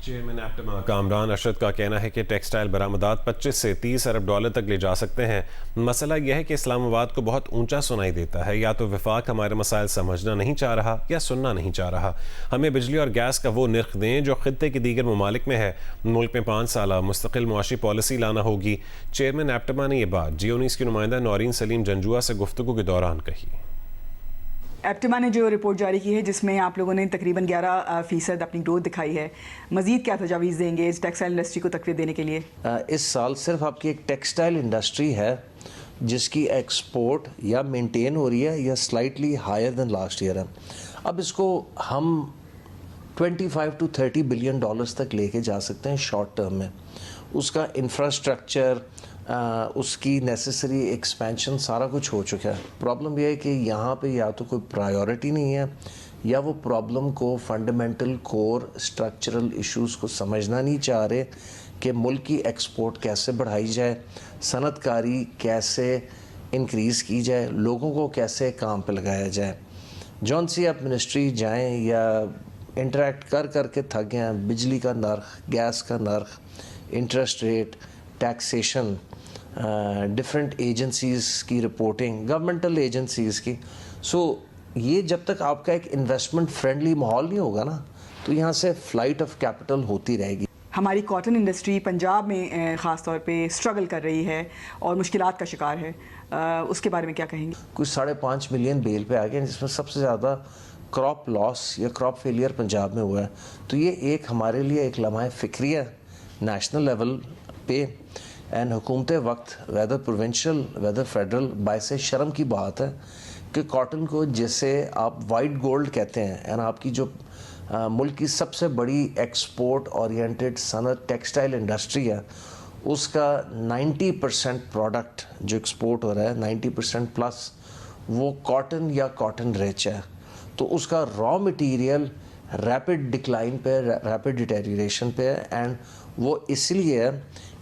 Chairman एप्टमा Kamran Arshad का कहना है कि टेक्सटाइल बरामदात 25 से 30 अरब डॉलर तक ले जा सकते हैं। मसला यह है कि इस्लामाबाद को बहुत ऊंचा सुनाई देता है। या तो वफाक हमारे मसाइल समझना नहीं चाह रहा या सुनना नहीं चाह रहा। हमें बिजली और गैस का वो निर्ख दें जो खित्ते के दीगर ममालिक में है। मुल्क में 5 साल मुस्तकिल मुआशी पॉलिसी लाना होगी। चेयरमैन एप्टमा ने यह बात जियो-9 की नुमाइंदा नौरीन सलीम जंजुआ से गुफ्तगू के दौरान कही। एप्टमा ने जो रिपोर्ट जारी की है जिसमें आप लोगों ने तकरीबन 11% अपनी ग्रोथ दिखाई है, मज़ीद क्या तजावीज़ देंगे इस टेक्सटाइल इंडस्ट्री को तक़वियत देने के लिए? इस साल सिर्फ आपकी एक टेक्सटाइल इंडस्ट्री है जिसकी एक्सपोर्ट या मेंटेन हो रही है या slightly higher than last year है। अब इसको हम 25 to 30 बिलियन डॉलर्स तक लेके जा सकते हैं शॉर्ट टर्म में। उसका इंफ्रास्ट्रक्चर, उसकी नेसेसरी एक्सपेंशन सारा कुछ हो चुका है। प्रॉब्लम यह है कि यहाँ पे या तो कोई प्रायोरिटी नहीं है या वो प्रॉब्लम को फंडामेंटल कोर स्ट्रक्चरल इश्यूज़ को समझना नहीं चाह रहे कि मुल्क की एक्सपोर्ट कैसे बढ़ाई जाए, सनतकारी कैसे इंक्रीज़ की जाए, लोगों को कैसे काम पे लगाया जाए। जौन सी आप मिनिस्ट्री जाएँ या इंटरेक्ट कर कर के थक गए हैं, बिजली का नर्ख, गैस का नर्ख, interest rate, taxation, different agencies की रिपोर्टिंग, गवर्नमेंटल एजेंसीज़ की। ये जब तक आपका एक इन्वेस्टमेंट फ्रेंडली माहौल नहीं होगा ना, तो यहाँ से फ़्लाइट ऑफ कैपिटल होती रहेगी। हमारी कॉटन इंडस्ट्री पंजाब में ख़ास तौर पे स्ट्रगल कर रही है और मुश्किलात का शिकार है, उसके बारे में क्या कहेंगे? कुछ 5.5 मिलियन बेल पे आ गए, जिसमें सबसे ज़्यादा क्रॉप लॉस या क्रॉप फेलियर पंजाब में हुआ है। तो ये एक हमारे लिए एक लम्हा फ़िक्री है नेशनल लेवल पे। एंड हुकूमत वक्त वेदर प्रोविंशियल वेदर फेडरल बायसे शर्म की बात है कि कॉटन को जैसे आप वाइट गोल्ड कहते हैं, एंड आपकी जो मुल्क की सबसे बड़ी एक्सपोर्ट ओरिएंटेड सनत टेक्सटाइल इंडस्ट्री है, उसका 90% प्रोडक्ट जो एक्सपोर्ट हो रहा है, 90% प्लस वो कॉटन या कॉटन रिच है। तो उसका रॉ मटेरियल रैपिड डिक्लाइन पे, रैपिड डिटेरियोरेशन पे है। एंड वो इसलिए है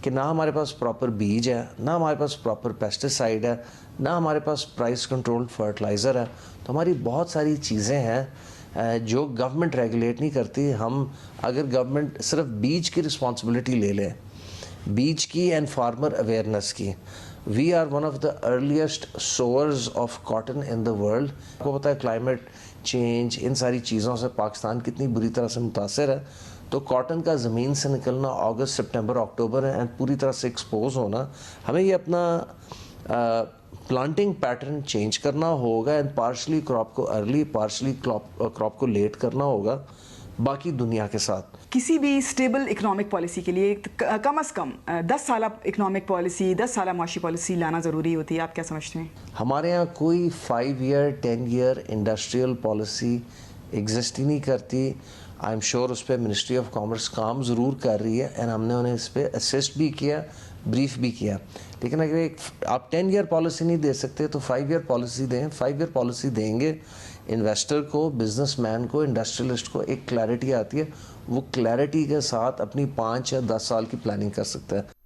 कि ना हमारे पास प्रॉपर बीज है, ना हमारे पास प्रॉपर पेस्टिसाइड है, ना हमारे पास प्राइस कंट्रोल फर्टिलाइज़र है। तो हमारी बहुत सारी चीज़ें हैं जो गवर्नमेंट रेगुलेट नहीं करती। हम अगर गवर्नमेंट सिर्फ बीज की रिस्पॉन्सिबिलिटी ले लें, बीज की एंड फार्मर अवेयरनेस की, we are one of the earliest sources of cotton in the world. आपको पता है क्लाइमेट चेंज, इन सारी चीज़ों से पाकिस्तान कितनी बुरी तरह से मुतासर है। तो कॉटन का ज़मीन से निकलना अगस्त, सितंबर, अक्टूबर है एंड पूरी तरह से एक्सपोज होना, हमें ये अपना प्लांटिंग पैटर्न चेंज करना होगा एंड पार्शली क्रॉप को अर्ली, पार्शली क्रॉप को लेट करना होगा बाकी दुनिया के साथ। किसी भी स्टेबल इकोनॉमिक पॉलिसी के लिए कम से कम 10 साल इकोनॉमिक पॉलिसी, 10 साल माशी पॉलिसी लाना ज़रूरी होती है। आप क्या समझते हैं? हमारे यहाँ कोई 5 year 10 year industrial policy exist ही नहीं करती। आई एम श्योर उस पर मिनिस्ट्री ऑफ कॉमर्स काम ज़रूर कर रही है एंड हमने उन्हें इस पर असिस्ट भी किया, ब्रीफ भी किया। लेकिन अगर एक आप 10 ईयर पॉलिसी नहीं दे सकते तो 5 ईयर पॉलिसी दें। 5 ईयर पॉलिसी देंगे इन्वेस्टर को, बिजनेसमैन को, इंडस्ट्रियलिस्ट को एक क्लैरिटी आती है। वो क्लैरिटी के साथ अपनी 5 या 10 साल की प्लानिंग कर सकता है।